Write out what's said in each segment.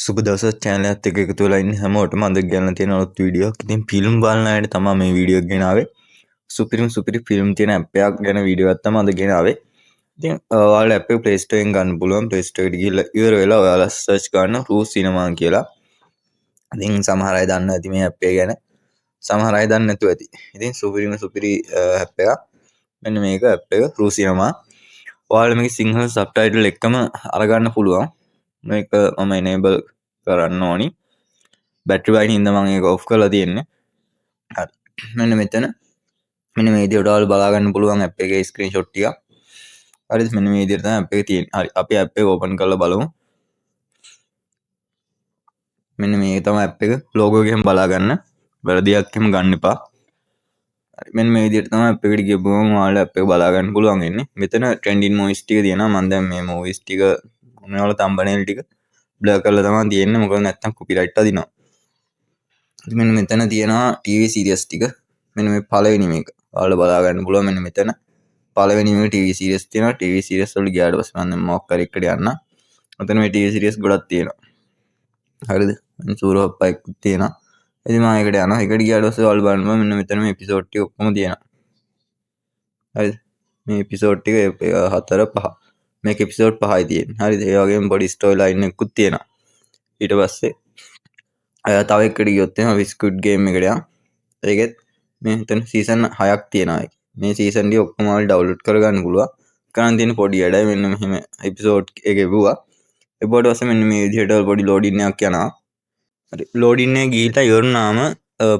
සුබ දවසක් channel එකත් එක්ක එකතු වෙලා ඉන්න හැමෝටම අද ගෙනල්ලා තියෙන අලුත් වීඩියෝ එකක්. ඉතින් ෆිල්ම් බලන අයට තමයි මේ වීඩියෝ එක ගෙනාවේ. සුපිරි ෆිල්ම් තියෙන ඇප් එකක් ගැන වීඩියෝ එකක් තමයි අද ගෙනාවේ. ඉතින් ඔයාලා ඇප් එක Play Store එකෙන් ගන්න පුළුවන්. Play Store එකට ගිහිල්ලා ඉවර වෙලා ඔයාලා search කරන්න Roo Cinema කියලා. ඉතින් සමහර අය දන්නවා ඇති මේ ඇප් එක ගැන. සමහර අය දන්නේ නැතුව ඇති. ඉතින් සුපිරි ඇප් එකක්. මෙන්න මේක ඇප් එක Roo Cinema. ඔයාලා මේකේ සිංහල subtitle එක්කම අරගන්න පුළුවන්. මේක මම enable කරන්න ඕනි. බැටරි වයින් හින්දා මම ඒක ඔෆ් කරලා තියෙන්නේ. හරි. මෙන්න මෙතන මෙන්න මේ විදිහට ඔයාලා බලා ගන්න පුළුවන් ඇප් එකේ ස්ක්‍රීන්ෂොට් ටික. හරිද? මෙන්න මේ විදිහට තමයි ඇප් එක තියෙන්නේ. හරි. අපි ඇප් එක ඕපන් කරලා බලමු. මෙන්න මේක තමයි ඇප් එක. ලෝගෝ එකෙන් බලා ගන්න. වැරදියක් එහෙම ගන්න එපා. හරි. මෙන්න මේ විදිහට තමයි ඇප් එකට ගියපුවම ඔයාලා ඇප් එක බලා ගන්න පුළුවන් වෙන්නේ. මෙතන trending movies ටික තියෙනවා. මම දැන් මේ movies ටික මොනවල thumbnail ටික blur කරලා තමයි තියෙන්නේ. මොකද නැත්තම් copyright අදිනවා. මෙන්න මෙතන තියෙනවා TV series ටික. මෙන්න මේ පළවෙනි මේක. ඔයාලා බලා ගන්න පුළුවන් මෙන්න මෙතන. පළවෙනි මේක TV series තියෙනවා. TV series වලට ගියාට පස්සේ මම දැන් මොකක් හරි එකට යන්න. මෙතන මේ TV series ගොඩක් තියෙනවා. හරිද? මෙන්න සූරප්පයිකුත් තියෙනවා. ඉතින් මම ඒකට යනවා. ඒකට ගියාට පස්සේ ඔයාලා බලන්න මෙන්න මෙතන මේ episode ටික ඔක්කොම තියෙනවා. හරිද? මේ episode ටික 4 5. මේක episode 5යි තියෙන්නේ. හරිද? ඒ වගේම පොඩි story line එකකුත් තියෙනවා. ඊට පස්සේ තව එකට ගියොත් එහෙනම් Squid Game එකට යනවා. ඒකෙත් මේ හිතන සීසන් 6ක් තියෙනවා. මේ සීසන් ටික ඔක්කොම ඔයාලා ඩවුන්ලෝඩ් කරගන්න පුළුවන්. කරන් තියෙන පොඩි වැඩයි මෙන්න මෙහෙම එපිසෝඩ් එක ගෙවුවා. එපොඩ පස්සේ මෙන්න මේ විදිහට පොඩි ලෝඩින් එකක් යනවා. හරි ලෝඩින් එක ගිහිල්ලා ඉවරනාම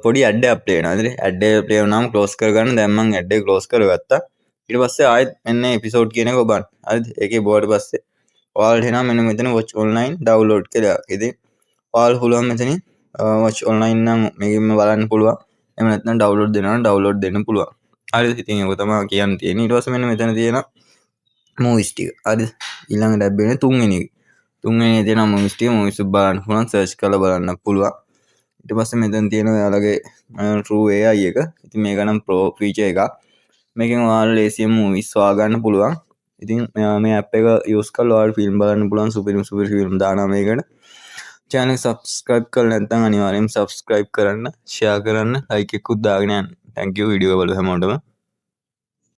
පොඩි ඇඩ් එකක් ප්ලේ වෙනවා. හරි ඇඩ් එක ප්ලේ වුණාම ක්ලෝස් කරගන්න. දැන් මම ඇඩ් එක ක්ලෝස් කරගත්තා. ඊට පස්සේ ආයෙත් මෙන්න එපිසෝඩ් කියන එක ඔබන්න. හරිද? ඒකේ බෝඩ පස්සේ ඔයාලට එනවා මෙන්න මෙතන watch online download කියලා. ඉතින් ඔයාලා පුළුවන් මෙතනින් watch online නම් මේකෙන්ම බලන්න පුළුවන්. එහෙම නැත්නම් download දෙනවා නම් download දෙන්න පුළුවන්. හරිද? ඉතින් ඒක තමයි කියන්න තියෙන්නේ. ඊට පස්සේ මෙන්න මෙතන තියෙන movies ටික. හරිද? ඊළඟ ටැබ් එකේ තුන්වෙනි එක. තුන්වෙනි එකේ තියෙන movies ටික movies බලන්න පුළුවන්. search කරලා බලන්න පුළුවන්. ඊට පස්සේ මෙතන තියෙන ඔයාලගේ True AI එක. ඉතින් මේක නම් pro feature එකක්. මේකෙන් ඔයාලා ලේසියෙන් movies හොයාගන්න පුළුවන්. ඉතින් මේ app එක use කරලා ඔයාලා film බලන්න පුළුවන්. සුපිරි film දානවා මේකට. channel subscribe කරලා නැත්නම් අනිවාර්යෙන් subscribe කරන්න, share කරන්න, like එකකුත් දාගෙන යන්න. thank you video එක බලපු හැමෝටම.